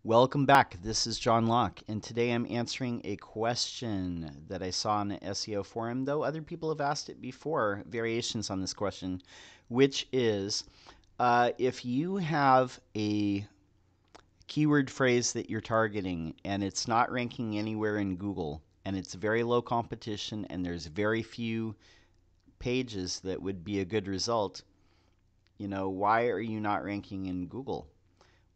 Welcome back. This is John Locke, and today I'm answering a question that I saw on the SEO forum, though other people have asked it before, variations on this question, which is if you have a keyword phrase that you're targeting and it's not ranking anywhere in Google, and it's very low competition, and there's very few pages that would be a good result, why are you not ranking in Google?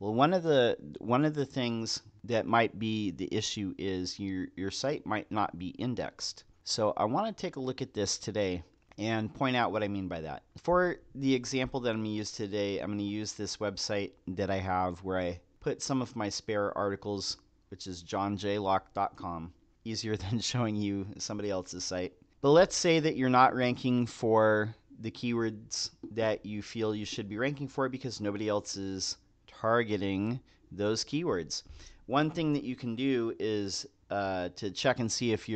Well, one of the things that might be the issue is your site might not be indexed. So I want to take a look at this today and point out what I mean by that. For the example that I'm going to use today, I'm going to use this website that I have where I put some of my spare articles, which is johnjlocke.com. Easier than showing you somebody else's site. But let's say that you're not ranking for the keywords that you feel you should be ranking for because nobody else is targeting those keywords. One thing that you can do is to check and see if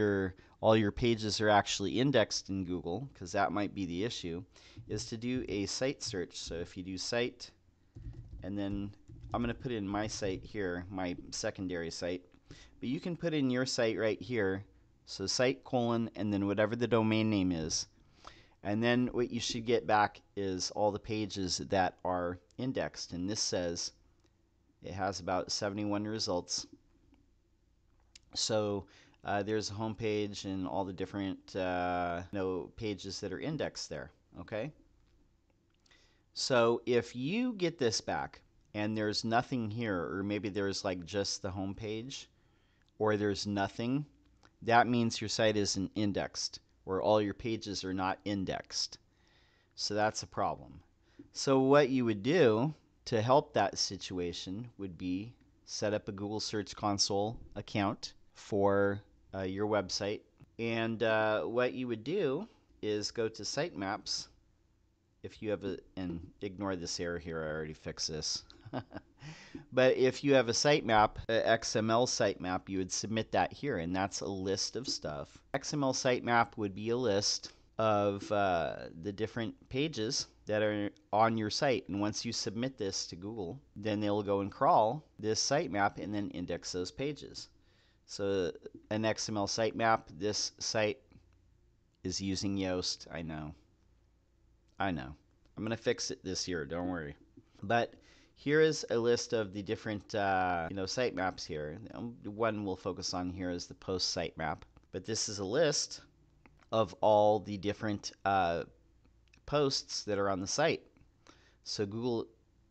all your pages are actually indexed in Google, because that might be the issue, is to do a site search. So if you do site, and then I'm going to put in my site here, my secondary site, but you can put in your site right here, so site : and then whatever the domain name is. And then what you should get back is all the pages that are indexed. And this says it has about 71 results. So there's a home page and all the different pages that are indexed there. Okay. So if you get this back and there's nothing here, or maybe there's like just the home page, or there's nothing, that means your site isn't indexed, or all your pages are not indexed. So that's a problem. So what you would do to help that situation would be set up a Google Search Console account for your website. And what you would do is go to Sitemaps. If you have and ignore this error here, I already fixed this. But if you have a sitemap, XML sitemap, you would submit that here, and that's a list of stuff. XML sitemap would be a list of the different pages that are on your site, and once you submit this to Google, then they'll go and crawl this sitemap and then index those pages. So an XML sitemap, this site is using Yoast. I know. I'm going to fix it this year, don't worry. But here is a list of the different sitemaps here. One we'll focus on here is the post sitemap. But this is a list of all the different posts that are on the site. So Google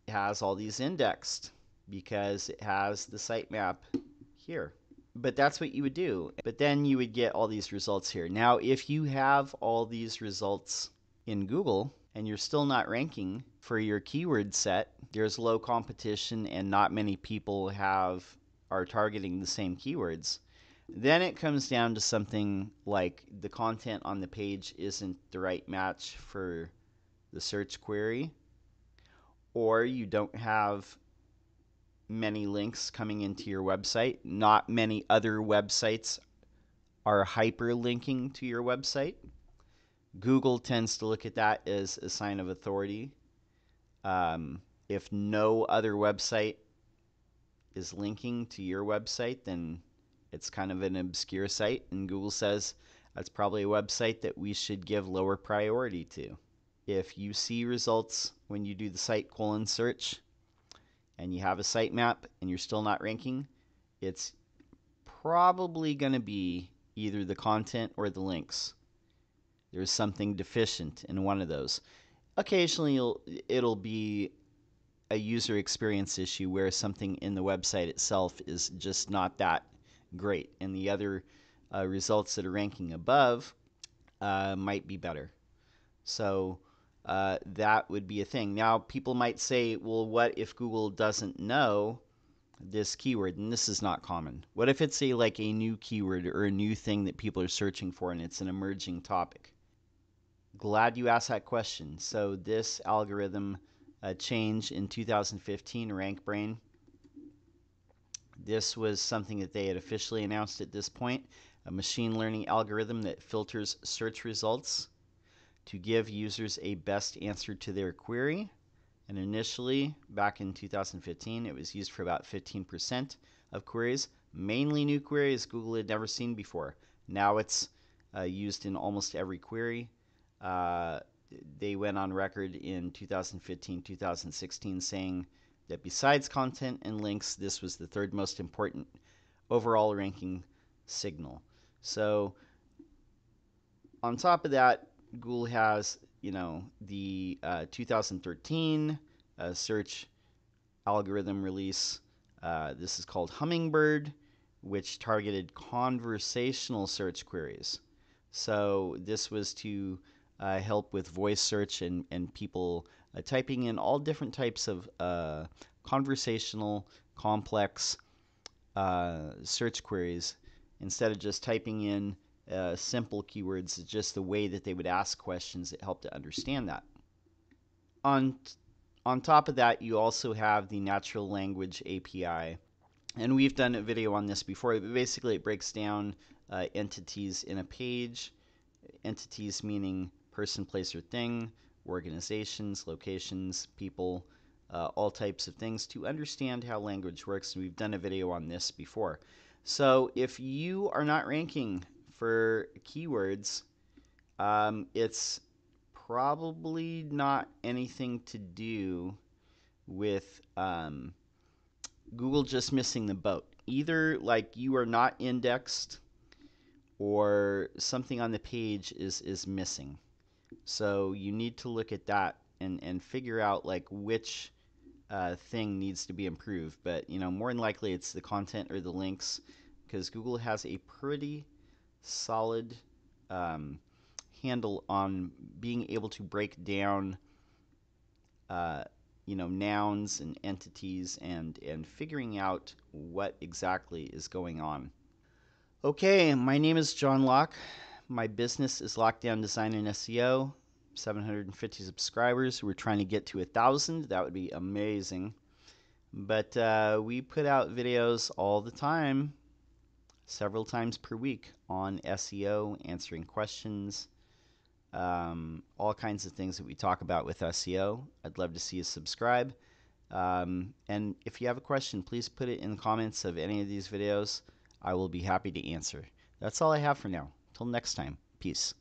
has all these indexed because it has the sitemap here. But that's what you would do. But then you would get all these results here. Now, if you have all these results in Google and you're still not ranking for your keyword set, there's low competition and not many people are targeting the same keywords, then it comes down to something like the content on the page isn't the right match for the search query, or you don't have many links coming into your website. Not many other websites are hyperlinking to your website. Google tends to look at that as a sign of authority. If no other website is linking to your website, then it's kind of an obscure site, and Google says that's probably a website that we should give lower priority to. If you see results when you do the site : search and you have a sitemap and you're still not ranking, it's probably going to be either the content or the links. There's something deficient in one of those. Occasionally it'll be a user experience issue where something in the website itself is just not that great, and the other results that are ranking above might be better. So that would be a thing. Now, people might say, well, what if Google doesn't know this keyword? And this is not common. What if it's like a new keyword or a new thing that people are searching for and it's an emerging topic? Glad you asked that question. So this algorithm change in 2015, RankBrain, this was something that they had officially announced at this point, a machine learning algorithm that filters search results to give users a best answer to their query And initially, back in 2015, it was used for about 15% of queries, mainly new queries Google had never seen before. Now it's used in almost every query. Uh, they went on record in 2015, 2016 saying that besides content and links, this was the third most important overall ranking signal. So on top of that, Google has, the 2013 search algorithm release. This is called Hummingbird, which targeted conversational search queries. So this was to help with voice search and people typing in all different types of conversational, complex search queries instead of just typing in simple keywords. It's just the way that they would ask questions that help to understand that. On on top of that, you also have the natural language API, and we've done a video on this before. But basically, it breaks down entities in a page. Entities meaning person, place, or thing, organizations, locations, people, all types of things to understand how language works. And we've done a video on this before. So if you are not ranking for keywords, it's probably not anything to do with Google just missing the boat. Either like you are not indexed or something on the page is missing. So you need to look at that and figure out like which thing needs to be improved. But more than likely it's the content or the links, because Google has a pretty solid handle on being able to break down nouns and entities and figuring out what exactly is going on. Okay, my name is John Locke. My business is Lockdown Design and SEO. 750 subscribers. We're trying to get to 1,000. That would be amazing. But we put out videos all the time, several times per week, on SEO, answering questions, all kinds of things that we talk about with SEO. I'd love to see you subscribe. And if you have a question, please put it in the comments of any of these videos. I will be happy to answer. That's all I have for now. Till next time. Peace.